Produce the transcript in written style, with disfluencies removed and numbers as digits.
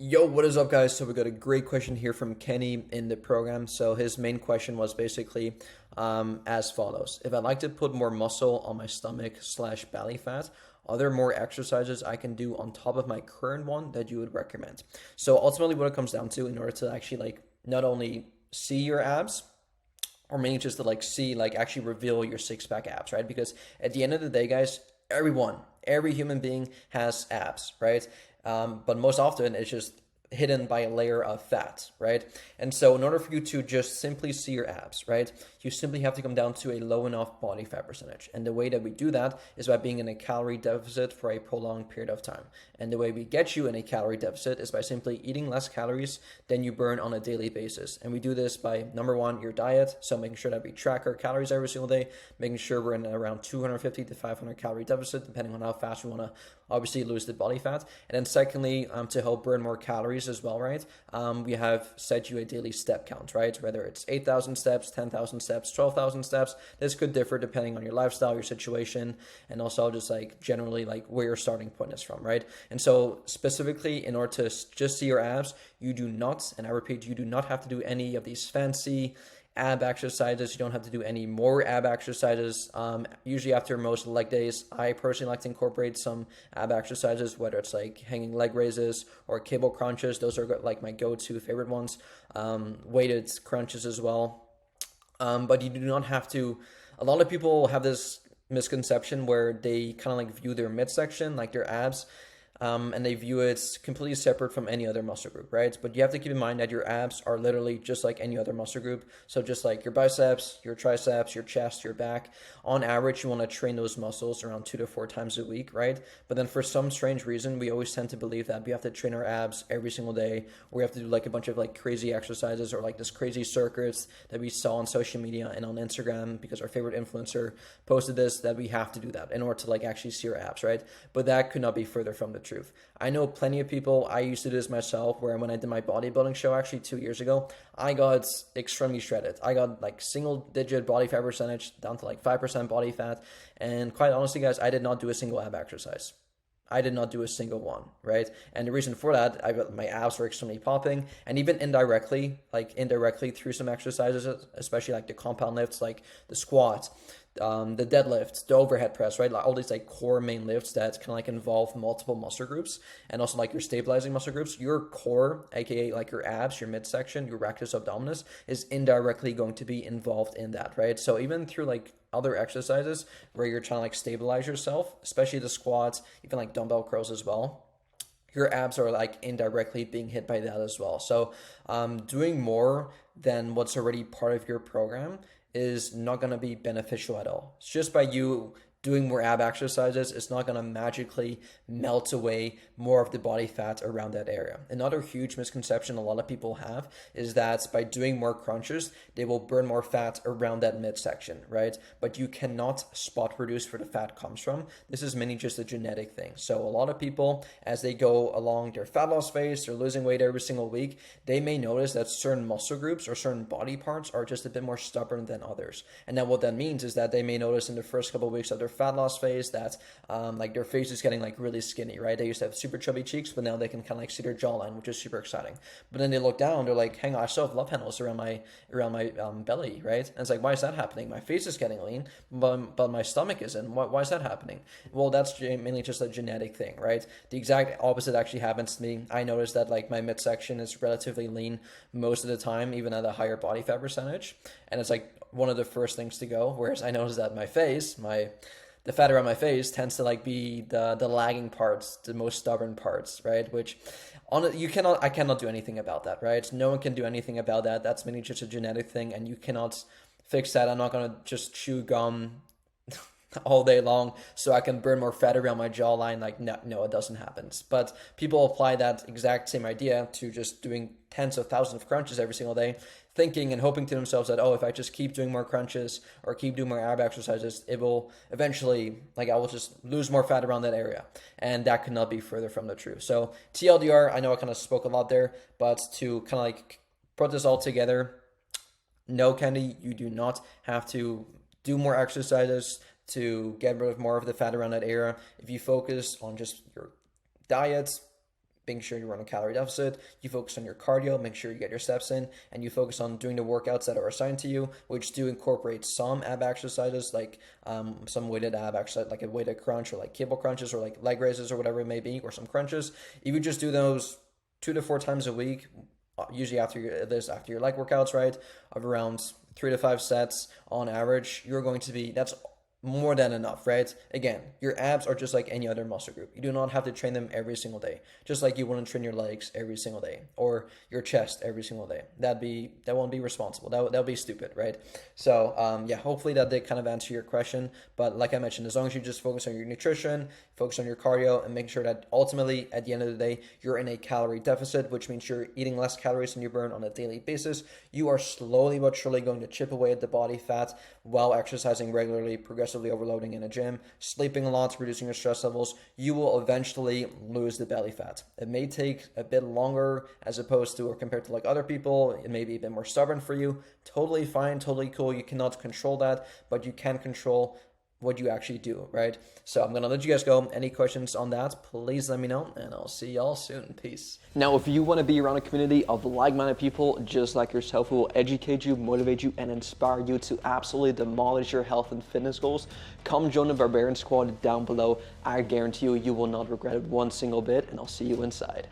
Yo, what is up, guys? So we got a great question here from Kenny in the program. So his main question was basically as follows: if I'd like to put more muscle on my stomach slash belly fat, are there more exercises I can do on top of my current one that you would recommend? So ultimately, what it comes down to, in order to actually like not only see your abs, or mainly just to like see like actually reveal your six pack abs, right? Because at the end of the day, guys, every human being has abs, right? But most often it's just hidden by a layer of fat, right? And so in order for you to just simply see your abs, right, you simply have to come down to a low enough body fat percentage. And the way that we do that is by being in a calorie deficit for a prolonged period of time. And the way we get you in a calorie deficit is by simply eating less calories than you burn on a daily basis. And we do this by, number one, your diet. So making sure that we track our calories every single day, making sure we're in around 250 to 500 calorie deficit, depending on how fast we want to obviously lose the body fat. And then secondly, to help burn more calories as well, right? We have set you a daily step count, right? Whether it's 8,000 steps, 10,000 steps, 12,000 steps. This could differ depending on your lifestyle, your situation, and also just like generally like where your starting point is from, right? And so specifically in order to just see your abs, you do not, and I repeat, you do not have to do any of these fancy ab exercises. You don't have to do any more ab exercises. Usually after most leg days, I personally like to incorporate some ab exercises, whether it's like hanging leg raises or cable crunches. Those are like my go-to favorite ones. Weighted crunches as well. But you do not have to. A lot of people have this misconception where they kind of like view their midsection, like their abs, and they view it completely separate from any other muscle group, right? But you have to keep in mind that your abs are literally just like any other muscle group. So just like your biceps, your triceps, your chest, your back, on average, you want to train those muscles around 2 to 4 times a week, right? But then for some strange reason, we always tend to believe that we have to train our abs every single day, or we have to do like a bunch of like crazy exercises or like this crazy circuits that we saw on social media and on Instagram because our favorite influencer posted this, that we have to do that in order to like actually see our abs, right? But that could not be further from the truth. I know plenty of people. I used to do this myself, where when I did my bodybuilding show actually 2 years ago, I got extremely shredded. I got like single digit body fat percentage down to like 5% body fat. And quite honestly, guys, I did not do a single ab exercise. I did not do a single one, right? And the reason for that, my abs were extremely popping, and even indirectly through some exercises, especially like the compound lifts, like the squat, the deadlift, the overhead press, right? Like all these like core main lifts that kind of like involve multiple muscle groups, and also like your stabilizing muscle groups. Your core, aka like your abs, your midsection, your rectus abdominis, is indirectly going to be involved in that, right? So even through like other exercises where you're trying to like stabilize yourself, especially the squats, even like dumbbell curls as well, your abs are like indirectly being hit by that as well. So doing more than what's already part of your program is not going to be beneficial at all. It's just by you doing more ab exercises, it's not going to magically melt away more of the body fat around that area. Another huge misconception a lot of people have is that by doing more crunches, they will burn more fat around that midsection, right? But you cannot spot reduce where the fat comes from. This is mainly just a genetic thing. So a lot of people, as they go along their fat loss phase, they're losing weight every single week, they may notice that certain muscle groups or certain body parts are just a bit more stubborn than others. And then what that means is that they may notice in the first couple of weeks of their fat loss phase that like their face is getting like really skinny, right? They used to have super chubby cheeks, but now they can kind of like see their jawline, which is super exciting. But then they look down, they're like, hang on, I still have love handles around my belly, right? And it's like, why is that happening? My face is getting lean, but my stomach isn't. Why is that happening? Well, that's mainly just a genetic thing, right? The exact opposite actually happens to me. I noticed that like my midsection is relatively lean most of the time, even at a higher body fat percentage, and it's like one of the first things to go. Whereas I noticed that my face, the fat around my face tends to like be the lagging parts, the most stubborn parts, right? Which I cannot do anything about that, right? No one can do anything about that. That's mainly just a genetic thing, and you cannot fix that. I'm not gonna just chew gum all day long so I can burn more fat around my jawline. Like, no, it doesn't happen. But people apply that exact same idea to just doing tens of thousands of crunches every single day, thinking and hoping to themselves that, oh, if I just keep doing more crunches or keep doing more ab exercises, it will eventually, like, I will just lose more fat around that area. And that could not be further from the truth. So TLDR, I know I kind of spoke a lot there, but to kind of like put this all together, no, Kenny, you do not have to do more exercises to get rid of more of the fat around that area. If you focus on just your diet, making sure you run a calorie deficit, you focus on your cardio, make sure you get your steps in, and you focus on doing the workouts that are assigned to you, which do incorporate some ab exercises, like some weighted ab exercise, like a weighted crunch, or like cable crunches, or like leg raises, or whatever it may be, or some crunches. If you just do those 2 to 4 times a week, usually after your leg workouts, right, of around 3 to 5 sets on average, you're going to be, that's more than enough, right? Again, your abs are just like any other muscle group. You do not have to train them every single day, just like you wouldn't train your legs every single day, or your chest every single day. That won't be responsible. That'll be stupid, right? So yeah, hopefully that did kind of answer your question. But like I mentioned, as long as you just focus on your nutrition, focus on your cardio, and make sure that ultimately at the end of the day you're in a calorie deficit, which means you're eating less calories than you burn on a daily basis, you are slowly but surely going to chip away at the body fat while exercising regularly, progressively overloading in a gym, sleeping a lot, reducing your stress levels. You will eventually lose the belly fat. It may take a bit longer as opposed to, or compared to like other people, it may be a bit more stubborn for you. Totally fine, totally cool. You cannot control that, but you can control what you actually do, right? So I'm gonna let you guys go. Any questions on that, please let me know, and I'll see y'all soon. Peace. Now, if you want to be around a community of like-minded people just like yourself who will educate you, motivate you, and inspire you to absolutely demolish your health and fitness goals, come join the Barbarian Squad down below. I guarantee you, you will not regret it one single bit, and I'll see you inside.